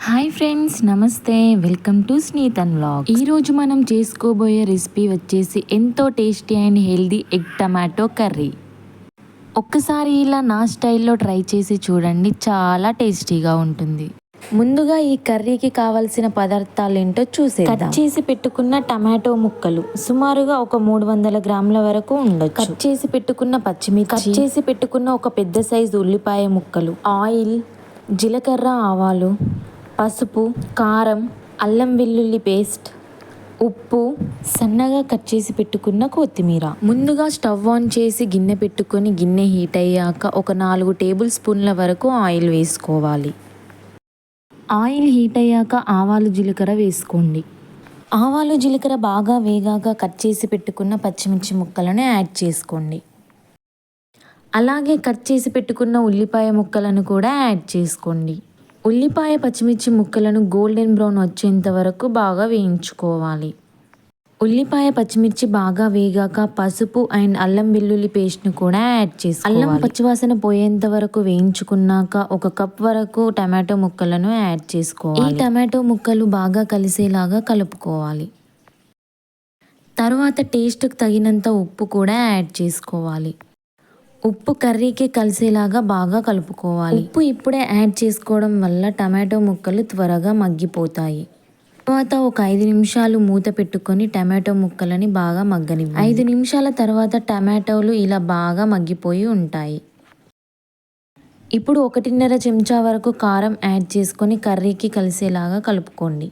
Hi friends, నమస్తే. Welcome to Snithan vlog. ఈరోజు మనం చేసుకోబోయే రెసిపీ వచ్చేసి ఎంతో tasty and healthy egg tomato curry. ఒక్కసారి ఇలా నా స్టైల్లో ట్రై చేసి చూడండి, చాలా టేస్టీగా ఉంటుంది. ముందుగా ఈ కర్రీకి కావాల్సిన పదార్థాలు ఏంటో చూసేద్దాం. కట్ చేసి పెట్టుకున్న టమాటో ముక్కలు సుమారుగా ఒక 300 గ్రాముల వరకు ఉండొచ్చు. కట్ చేసి పెట్టుకున్న పచ్చిమిర్చి, కట్ చేసి పెట్టుకున్న ఒక పెద్ద సైజు ఉల్లిపాయ ముక్కలు, ఆయిల్, జీలకర్ర, ఆవాలు, పసుపు, కారం, అల్లం వెల్లుల్లి పేస్ట్, ఉప్పు, సన్నగా కట్ చేసి పెట్టుకున్న కొత్తిమీర. ముందుగా స్టవ్ ఆన్ చేసి గిన్నె పెట్టుకొని గిన్నె హీట్ అయ్యాక ఒక 4 టేబుల్ స్పూన్ల వరకు ఆయిల్ వేసుకోవాలి. ఆయిల్ హీట్ అయ్యాక ఆవాలు, జీలకర్ర వేసుకోండి. ఆవాలు, జీలకర్ర బాగా వేగాక కట్ చేసి పెట్టుకున్న పచ్చిమిర్చి ముక్కలను యాడ్ చేసుకోండి. అలాగే కట్ చేసి పెట్టుకున్న ఉల్లిపాయ ముక్కలను కూడా యాడ్ చేసుకోండి. ఉల్లిపాయ, పచ్చిమిర్చి ముక్కలను గోల్డెన్ బ్రౌన్ వచ్చేంత వరకు బాగా వేయించుకోవాలి. ఉల్లిపాయ, పచ్చిమిర్చి బాగా వేగాక పసుపు అండ్ అల్లం వెల్లుల్లి పేస్ట్ను కూడా యాడ్ చేసుకోవాలి. అల్లం పచ్చివాసన పోయేంత వరకు వేయించుకున్నాక 1 కప్ వరకు టమాటో ముక్కలను యాడ్ చేసుకోవాలి. ఈ టమాటో ముక్కలు బాగా కలిసేలాగా కలుపుకోవాలి. తర్వాత టేస్ట్కి తగినంత ఉప్పు కూడా యాడ్ చేసుకోవాలి. ఉప్పు కర్రీకి కలిసేలాగా బాగా కలుపుకోవాలి. ఉప్పు ఇప్పుడే యాడ్ చేసుకోవడం వల్ల టమాటో ముక్కలు త్వరగా మగ్గిపోతాయి. తర్వాత ఒక 5 నిమిషాలు మూత పెట్టుకొని టమాటో ముక్కలని బాగా మగ్గనివ్వండి. 5 నిమిషాల తర్వాత టమాటోలు ఇలా బాగా మగ్గిపోయి ఉంటాయి. ఇప్పుడు 1.5 చెంచా వరకు కారం యాడ్ చేసుకొని కర్రీకి కలిసేలాగా కలుపుకోండి.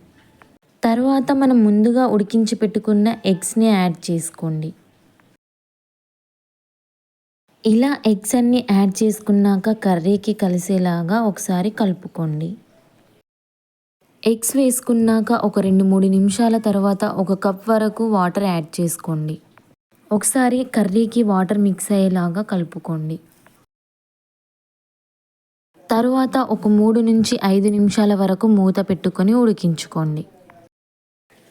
తర్వాత మనం ముందుగా ఉడికించి పెట్టుకున్న ఎగ్స్ని యాడ్ చేసుకోండి. ఇలా ఎగ్స్ అన్ని యాడ్ చేసుకున్నాక కర్రీకి కలిసేలాగా ఒకసారి కలుపుకోండి. ఎగ్స్ వేసుకున్నాక ఒక 2-3 నిమిషాల తర్వాత 1 కప్ వరకు వాటర్ యాడ్ చేసుకోండి. ఒకసారి కర్రీకి వాటర్ మిక్స్ అయ్యేలాగా కలుపుకోండి. తరువాత ఒక 3 నుంచి 5 నిమిషాల వరకు మూత పెట్టుకొని ఉడికించుకోండి.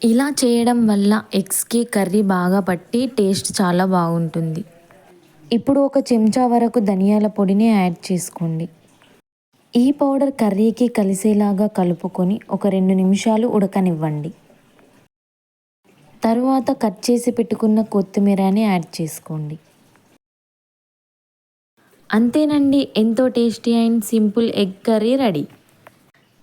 ఇలా చేయడం వల్ల ఎగ్స్కి కర్రీ బాగా పట్టి టేస్ట్ చాలా బాగుంటుంది. ఇప్పుడు 1 చెంచా వరకు ధనియాల పొడిని యాడ్ చేసుకోండి. ఈ పౌడర్ కర్రీకి కలిసేలాగా కలుపుకొని ఒక 2 నిమిషాలు ఉడకనివ్వండి. తరువాత కట్ చేసి పెట్టుకున్న కొత్తిమీరని యాడ్ చేసుకోండి. అంతేనండి, ఎంతో tasty and simple egg curry ready.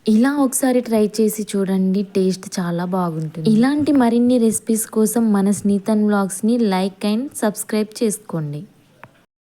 ఇలా ఒకసారి ట్రై చేసి చూడండి, టేస్ట్ చాలా బాగుంటుంది. ఇలాంటి మరిన్ని రెసిపీస్ కోసం మన స్నీతన్ వ్లాగ్స్ని లైక్ అండ్ సబ్స్క్రైబ్ చేసుకోండి.